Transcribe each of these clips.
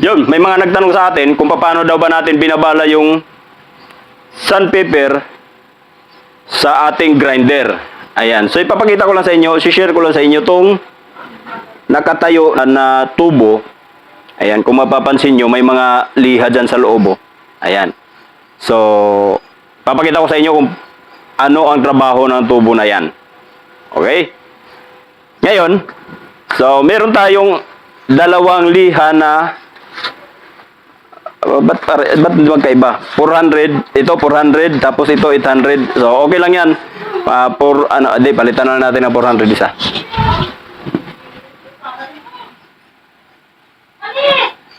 Yun, may mga nagtanong sa atin kung paano daw ba natin binabala yung sandpaper sa ating grinder. Ayan. So, ipapakita ko lang sa inyo, share ko lang sa inyo tong nakatayo na tubo. Ayan, kung mapapansin nyo, may mga liha dyan sa loob. Ayan. So, papakita ko sa inyo kung ano ang trabaho ng tubo na yan. Okay? Ngayon, so, meron tayong dalawang liha na ba't magkaiba? 400, ito 400, tapos ito 800. So, okay lang yan. Palitan na natin ng 400 isa.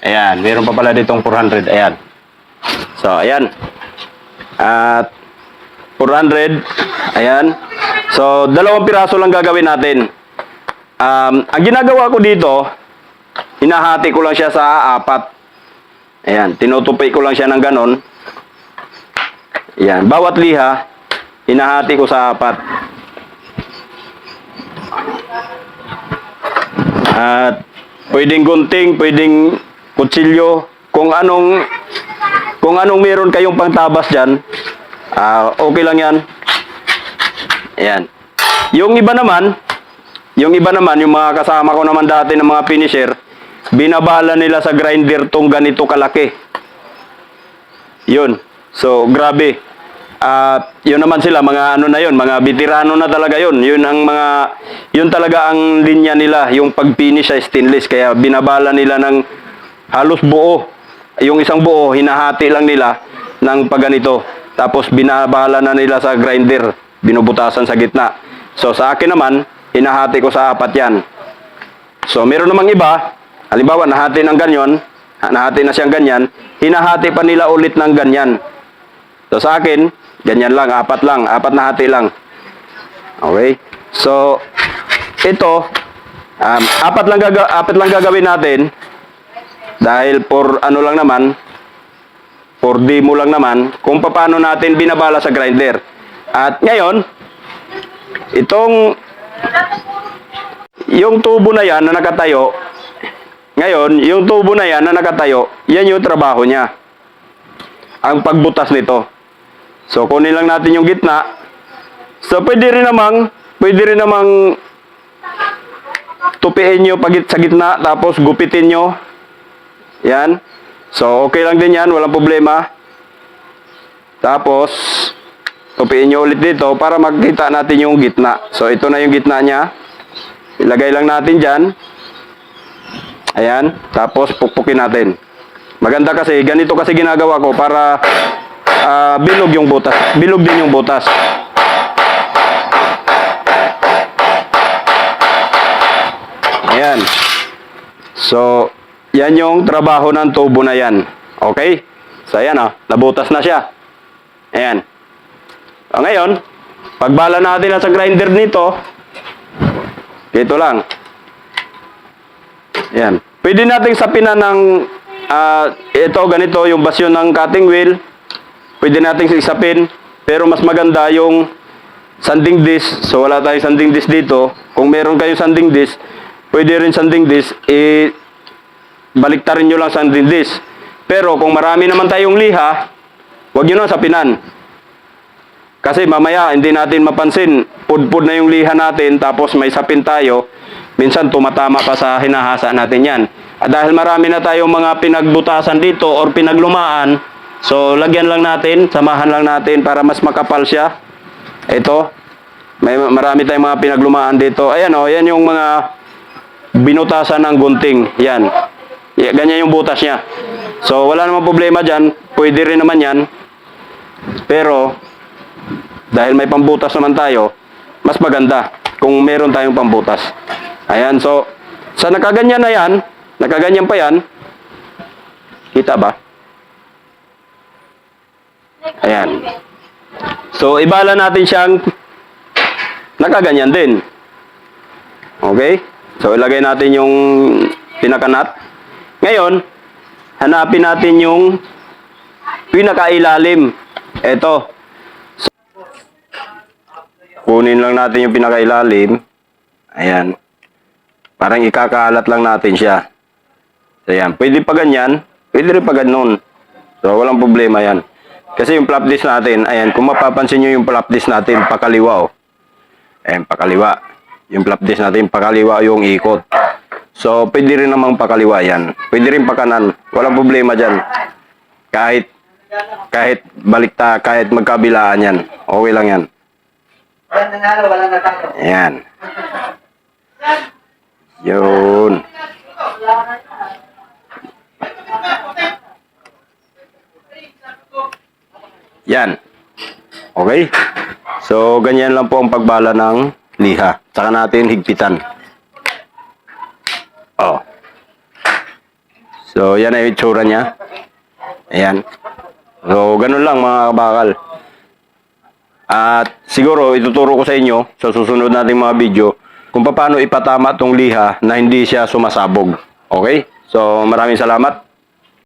Ayan, meron pa pala ditong 400. Ayan. So, ayan. At 400. Ayan. So, dalawang piraso lang gagawin natin. Ang ginagawa ko dito, hinahati ko lang siya sa apat. Ayan, tinutupi ko lang siya ng ganon. Ayan, bawat liha, hinahati ko sa apat. At pwedeng gunting, pwedeng kutsilyo, kung anong meron kayong pangtabas dyan, okay lang yan. Ayan. Yung iba naman, yung mga kasama ko naman dati ng mga finisher, binabala nila sa grinder tong ganito kalaki. Yun. So, grabe. Yun naman sila, mga ano na yun, mga veterano na talaga yun. Yun talaga ang linya nila, yung pag-finish sa stainless. Kaya binabala nila ng halos buo. Yung isang buo, hinahati lang nila ng pagganito. Tapos binabala na nila sa grinder, binubutasan sa gitna. So, sa akin naman, hinahati ko sa apat yan. So, meron namang iba, halimbawa, nahati ng ganyan, nahati na siyang ganyan, hinahati pa nila ulit ng ganyan. So, sa akin, ganyan lang, apat na hati lang. Okay? So, ito, apat lang gagawin natin, dahil for ano lang naman, for demo lang naman, kung paano natin binabala sa grinder. At ngayon, yung tubo na yan na nakatayo, yan yung trabaho niya. Ang pagbutas nito. So, kunin lang natin yung gitna. So, pwede rin namang tupiin nyo sa gitna, tapos gupitin nyo. Yan. So, okay lang din yan, walang problema. Tapos, tupiin nyo ulit dito para makita natin yung gitna. So, ito na yung gitna niya. Ilagay lang natin dyan. Ayan. Tapos, pukpukin natin. Maganda kasi, ganito kasi ginagawa ko para bilog yung butas. Bilog din yung butas. Ayan. So, yan yung trabaho ng tubo na yan. Okay? So, ayan nabutas na siya. Ayan. O, ngayon, pagbala natin sa grinder nito, dito lang. Ayan. Pwede nating sapinan ng ito, ganito, yung basyon ng cutting wheel. Pwede nating isapin. Pero mas maganda yung sanding disc. So, wala tayong sanding disc dito. Kung meron kayong sanding disc, pwede rin sanding disc, baliktarin nyo lang sanding disc. Pero kung marami naman tayong liha, huwag nyo na sapinan. Kasi mamaya, hindi natin mapansin, pudpud na yung liha natin, tapos may sapin tayo, minsan tumatama pa sa hinahasa natin yan. At dahil marami na tayong mga pinagbutasan dito or pinaglumaan, so lagyan lang natin, samahan lang natin para mas makapal siya. Ito, marami tayong mga pinaglumaan dito. Ayan yan yung mga binutasan ng gunting. Yan. Ganyan yung butas niya. So, wala namang problema dyan. Pwede rin naman yan. Pero, dahil may pambutas naman tayo, mas maganda kung meron tayong pambutas. Ayan. So, sa nakaganyan na yan, nakaganyan pa yan, kita ba? Ayan. So, ibala natin siyang nakaganyan din. Okay? So, ilagay natin yung pinakanat. Ngayon, hanapin natin yung pinakailalim. Ito. So, kunin lang natin yung pinakailalim. Ayan. Parang ikakalat lang natin siya. So yan, pwede pa ganyan, pwede rin pa ganon. So walang problema yan. Kasi yung flap disc natin, ayan, kung mapapansin nyo yung flap disc natin, pakaliwa oh. Ayan, pakaliwa. Yung flap disc natin, pakaliwa yung ikot. So, pwede rin namang pakaliwa yan. Pwede rin pakanan. Walang problema dyan. Kahit balikta, kahit magkabilaan yan. Okay lang yan. Ayan. Yun. Yan. Okay? So, ganyan lang po ang pagbala ng liha. Saka natin higpitan. Oh. So, yan ay itsura niya. Ayan. So, ganun lang mga kabakal. At siguro, ituturo ko sa inyo sa susunod nating mga video kung paano ipatama tong liha na hindi siya sumasabog. Okay? So, maraming salamat.